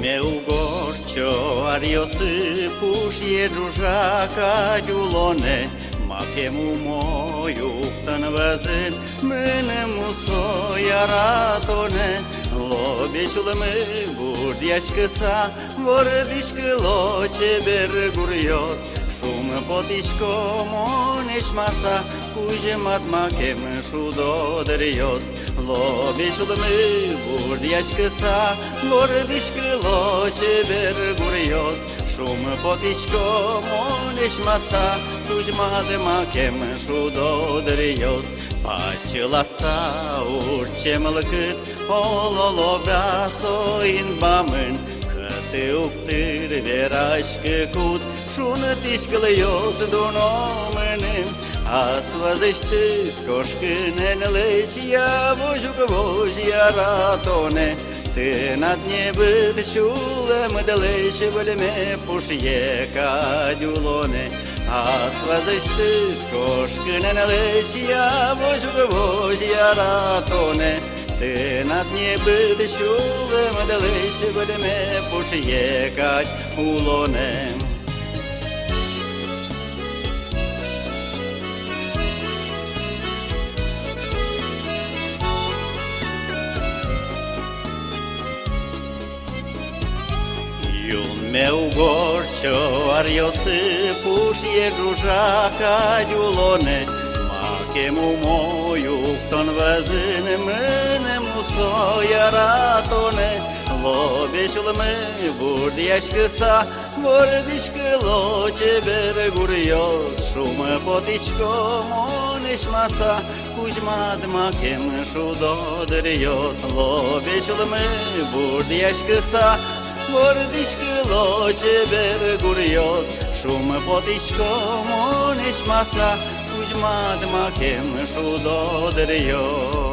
meu gorcio ariosi pušje družaka ďulone, make mu moju ten văzân, mână mu soiaratone, lobeșul meu burdiașcă sa, vordișcă loce bergurios, šum potiško moneš masa, kužemat makem šudodrijos, lobeșul meu burdiașcă sa, vordișcă loce bergurios, šum potiško moneš masa, kužemat makem šudodrijos, pace lasa urce mălcât, ololobea soin bamân, te uptır veraşkı kut, şunu tişkılıyos dunomının, asvazıştık koşkın enleç, ya vojuk voj yaratone, tânat nebıt şulem deleş bölme puşye kadulone, asvazıştık koşkın enleç, ya vojuk voj yaratone, tânat nebăt șulem deleș bălme pușie caci ulone. Iul meu gorcio ariosi pușie družaka ďulone, makemu moju ton văzân, mână mu soiaratone, lobeșul meu burdiașcă sa, vordișcă loce bergurios, šumă potiško moneš masa, kužmat makem šudodrijos, lobeșul meu burdiașcă sa, vordișcă loce bergurios, šumă potiško moneš masa, kužmat makem šudodrijos.